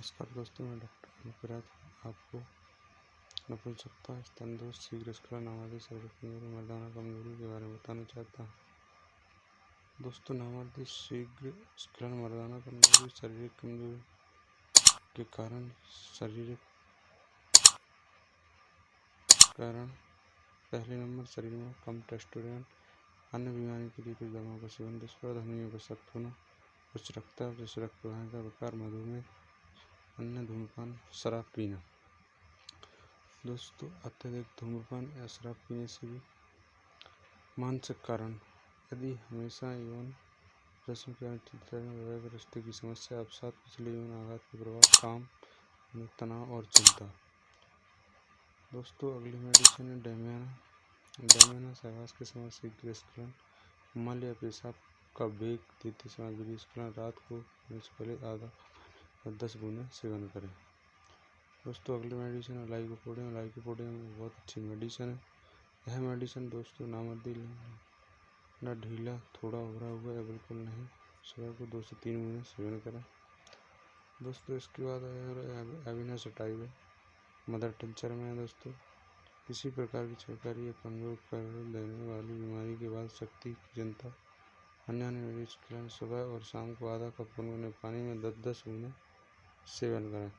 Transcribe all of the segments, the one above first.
नमस्कार दोस्तों, मैं डॉक्टर अनुपराज आपको नपुंसकता, स्तनदोष, शीघ्र स्खलन आदि शारीरिक कमजोरी, मर्दाना कमजोरी के बारे में बताना चाहता हूँ। दोस्तों, नामादि शीघ्र स्खलन मर्दाना कमजोरी शारीरिक कमजोरी के कारण पहले नंबर शरीर में कम टेस्टोस्टेरोन, अन्य बीमारी के लिए कुछ दवाओं का सेवन, दुष्प्रभावों का सख्त होना, उच्च रक्तचाप जैसे रक्त प्रवाह का विकार, मधुमेह, अन्य धूम्रपान, शराब पीना। दोस्तों, अत्यधिक धूम्रपान या शराब पीने से भी मानसिक कारण, यदि हमेशा यौन रस्म के वैवाहिक रिश्ते की समस्या, अवसाद, पिछले यौन आघात के प्रभाव, काम में तनाव और चिंता। दोस्तों, अगली मेडिसिन है डेमियाना सहवास के समय शीघ्र स्खलन, मल या पेशाब का वेग देते समय वीर्य स्खलन, रात को सोने से पहले आधा या 10 बूंदें सेवन करें। दोस्तों, अगली मेडिसिन है लाइकोपोडियम। लाइकोपोडियम बहुत अच्छी मेडिसिन है। यह मेडिसिन दोस्तों नामादि न ढीला, थोड़ा उभरा हुआ या बिल्कुल नहीं, सुबह को 2 से 3 बूंदें सेवन करें। दोस्तों, इसके बाद एविनासाटाइव मदर टिंचर में है। दोस्तों, किसी प्रकार की छिड़कारी या कमजोर कर देने वाली बीमारी के बाद शक्ति की चिंता, अन्य स्खलन, सुबह और शाम को आधा कप गुनगुने पानी में 10-10 बूंदें सेवन करें।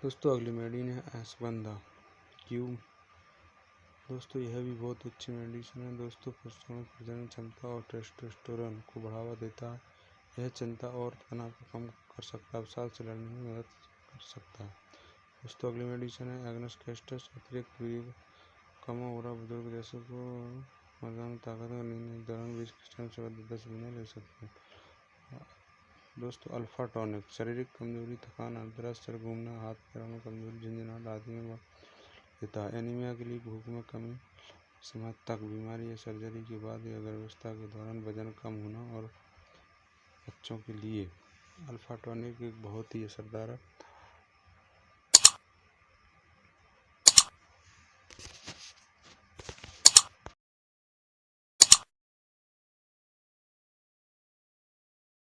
दोस्तों, अगली मेडिसिन है अश्वगंधा क्यूब। दोस्तों, यह भी बहुत अच्छी मेडिसिन है। दोस्तों, पुरुषों में प्रजनन क्षमता और टेस्टोस्टेरोन को बढ़ावा देता है। यह चिंता और तनाव को कम कर सकता है, अवसाद से लड़ने में मदद कर सकता है। दोस्तों, अगली मेडिसिन है एग्नस कैस्टस। अतिरिक्त वीर्य कम हो रहा बुजुर्ग जैसे को मर्दाना ताकत और नींद के दौरान 20 से 10 बूंदें ले सकते हैं। दोस्तों, अल्फा टॉनिक शारीरिक कमजोरी, थकान, अर्धरात, सिर घूमना, हाथ पैरों में कमजोरी, झंझनाहट आदि में देता है। एनीमिया के लिए भूख में कमी, समय तक बीमारी या सर्जरी के बाद या गर्भावस्था के दौरान वजन कम होना और बच्चों के लिए अल्फा टॉनिक एक बहुत ही असरदार